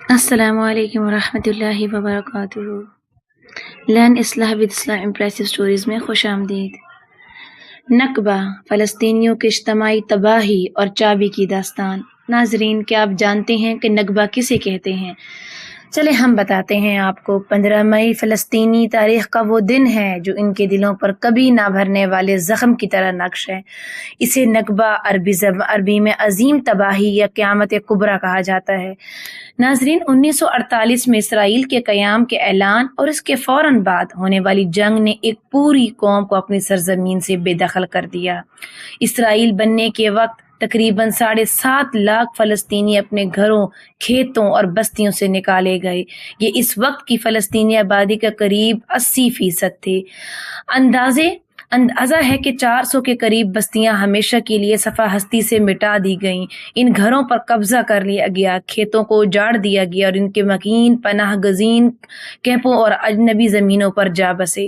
السلام علیکم ورحمۃ اللہ وبرکاتہ۔ لرن اصلاح ود اصلاح امپریسو اسٹوریز میں خوش آمدید۔ نکبہ، فلسطینیوں کی اجتماعی تباہی اور چابی کی داستان۔ ناظرین، کیا آپ جانتے ہیں کہ نکبہ کسے کہتے ہیں؟ چلے ہم بتاتے ہیں آپ کو۔ 15 مئی فلسطینی تاریخ کا وہ دن ہے جو ان کے دلوں پر کبھی نہ بھرنے والے زخم کی طرح نقش ہے۔ اسے نکبہ عربی میں عظیم تباہی یا قیامت کبریٰ کہا جاتا ہے۔ ناظرین، 1948 میں اسرائیل کے قیام کے اعلان اور اس کے فوراً بعد ہونے والی جنگ نے ایک پوری قوم کو اپنی سرزمین سے بے دخل کر دیا۔ اسرائیل بننے کے وقت تقریباً 7.5 لاکھ فلسطینی اپنے گھروں، کھیتوں اور بستیوں سے نکالے گئے۔ یہ اس وقت کی فلسطینی آبادی کا قریب 80% تھے۔ اندازہ ہے کہ 400 کے قریب بستیاں ہمیشہ کے لیے صفحہ ہستی سے مٹا دی گئیں۔ ان گھروں پر قبضہ کر لیا گیا، کھیتوں کو اجاڑ دیا گیا اور ان کے مکین پناہ گزین کیمپوں اور اجنبی زمینوں پر جا بسے۔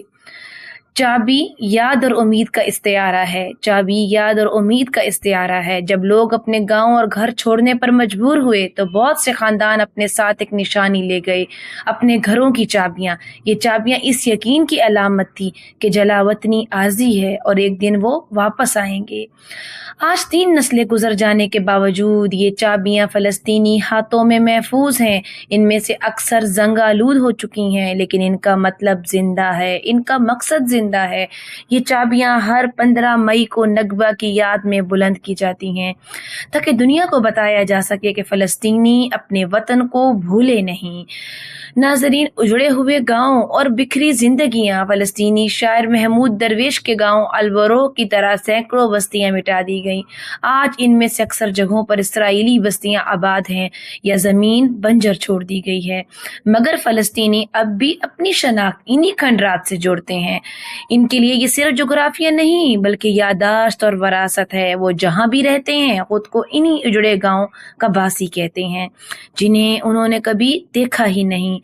چابی یاد اور امید کا استعارہ ہے۔ چابی یاد اور امید کا استعارہ ہے۔ جب لوگ اپنے گاؤں اور گھر چھوڑنے پر مجبور ہوئے تو بہت سے خاندان اپنے ساتھ ایک نشانی لے گئے، اپنے گھروں کی چابیاں۔ یہ چابیاں اس یقین کی علامت تھی کہ جلا وطنی عارضی ہے اور ایک دن وہ واپس آئیں گے۔ آج 3 نسلیں گزر جانے کے باوجود یہ چابیاں فلسطینی ہاتھوں میں محفوظ ہیں۔ ان میں سے اکثر زنگ آلود ہو چکی ہیں، لیکن ان کا مطلب زندہ ہے، ان کا مقصد زندہ ہے۔ یہ چابیاں ہر 15 مئی کو نکبہ کی یاد میں بلند کی جاتی ہیں تاکہ دنیا کو بتایا جا سکے کہ فلسطینی اپنے وطن کو بھولے نہیں۔ ناظرین، اجڑے ہوئے گاؤں اور بکھری زندگیاں۔ فلسطینی شاعر محمود درویش کے گاؤں البروح کی طرح سینکڑوں بستیاں مٹا دی گئیں۔ آج ان میں سے اکثر جگہوں پر اسرائیلی بستیاں آباد ہیں یا زمین بنجر چھوڑ دی گئی ہے، مگر فلسطینی اب بھی اپنی شناخت انہی کھنڈرات سے جوڑتے ہیں۔ ان کے لیے یہ صرف جغرافیہ نہیں بلکہ یادداشت اور وراثت ہے۔ وہ جہاں بھی رہتے ہیں خود کو انہی اجڑے گاؤں کا باسی کہتے ہیں جنہیں انہوں نے کبھی دیکھا ہی نہیں۔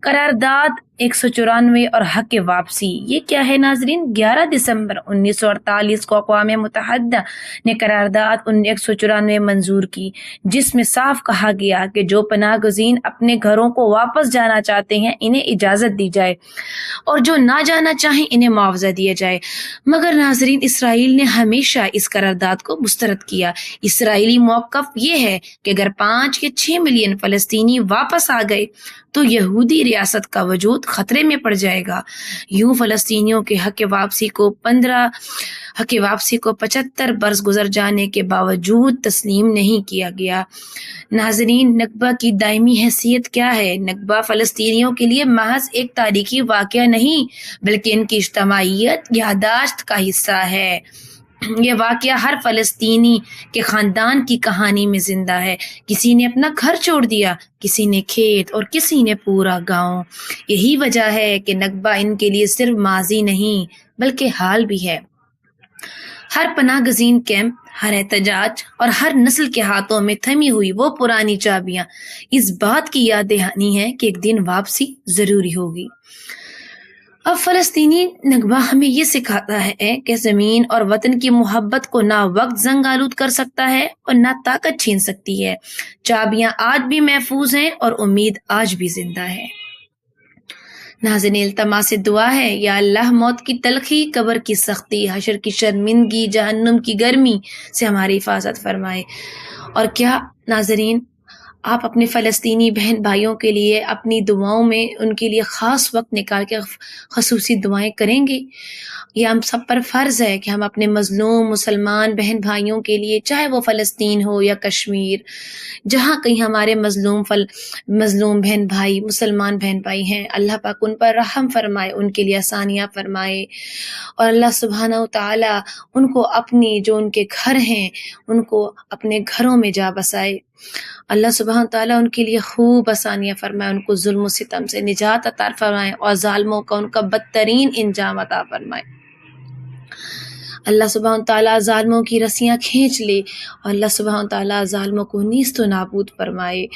قرارداد 194 اور حق واپسی، یہ کیا ہے ناظرین؟ 11 دسمبر 1948 کو اقوام متحدہ نے قرارداد 194 منظور کی، جس میں صاف کہا گیا کہ جو پناہ گزین اپنے گھروں کو واپس جانا چاہتے ہیں انہیں اجازت دی جائے اور جو نہ جانا چاہیں انہیں معاوضہ دیا جائے۔ مگر ناظرین، اسرائیل نے ہمیشہ اس قرارداد کو مسترد کیا۔ اسرائیلی موقف یہ ہے کہ اگر 5 یا 6 ملین فلسطینی واپس آ گئے تو یہودی ریاست کا وجود خطرے میں پڑ جائے گا۔ یوں فلسطینیوں کے حق واپسی کو 75 برس گزر جانے کے باوجود تسلیم نہیں کیا گیا۔ ناظرین، نکبہ کی دائمی حیثیت کیا ہے؟ نکبہ فلسطینیوں کے لیے محض ایک تاریخی واقعہ نہیں بلکہ ان کی اجتماعیت یادداشت کا حصہ ہے۔ یہ واقعہ ہر فلسطینی کے خاندان کی کہانی میں زندہ ہے۔ کسی نے اپنا گھر چھوڑ دیا، کسی نے کھیت اور کسی نے پورا گاؤں۔ یہی وجہ ہے کہ نکبہ ان کے لیے صرف ماضی نہیں بلکہ حال بھی ہے۔ ہر پناہ گزین کیمپ، ہر احتجاج اور ہر نسل کے ہاتھوں میں تھمی ہوئی وہ پرانی چابیاں اس بات کی یاد دہانی ہے کہ ایک دن واپسی ضروری ہوگی۔ اب فلسطینی نکبہ ہمیں یہ سکھاتا ہے کہ زمین اور وطن کی محبت کو نہ وقت زنگ آلود کر سکتا ہے اور نہ طاقت چھین سکتی ہے۔ چابیاں آج بھی محفوظ ہیں اور امید آج بھی زندہ ہے۔ ناظرین، التماس سے دعا ہے، یا اللہ، موت کی تلخی، قبر کی سختی، حشر کی شرمندگی، جہنم کی گرمی سے ہماری حفاظت فرمائے۔ اور کیا ناظرین، آپ اپنے فلسطینی بہن بھائیوں کے لیے اپنی دعاؤں میں ان کے لیے خاص وقت نکال کے خصوصی دعائیں کریں گے؟ یہ ہم سب پر فرض ہے کہ ہم اپنے مظلوم مسلمان بہن بھائیوں کے لیے، چاہے وہ فلسطین ہو یا کشمیر، جہاں کہیں ہمارے مظلوم بہن بھائی، مسلمان بہن بھائی ہیں، اللہ پاک ان پر رحم فرمائے، ان کے لیے آسانیاں فرمائے، اور اللہ سبحانہ و تعالیٰ ان کو اپنی جو ان کے گھر ہیں ان کو اپنے گھروں میں جا بسائے۔ اللہ سبحانہ تعالیٰ ان کے لیے خوب آسانیاں فرمائے، ان کو ظلم و ستم سے نجات عطا فرمائے اور ظالموں کا ان کا بدترین انجام عطا فرمائے۔ اللہ سبحانہ تعالیٰ ظالموں کی رسیاں کھینچ لے اور اللہ سبحانہ تعالیٰ ظالموں کو نیست و نابود فرمائے۔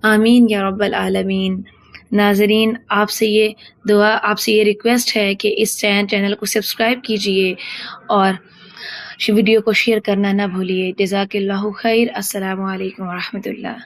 آمین یا رب العالمین۔ ناظرین، آپ سے یہ ریکویسٹ ہے کہ اس چینل کو سبسکرائب کیجئے اور ویڈیو کو شیئر کرنا نہ بھولیے۔ جزاک اللہ خیر۔ السلام علیکم ورحمۃ اللہ۔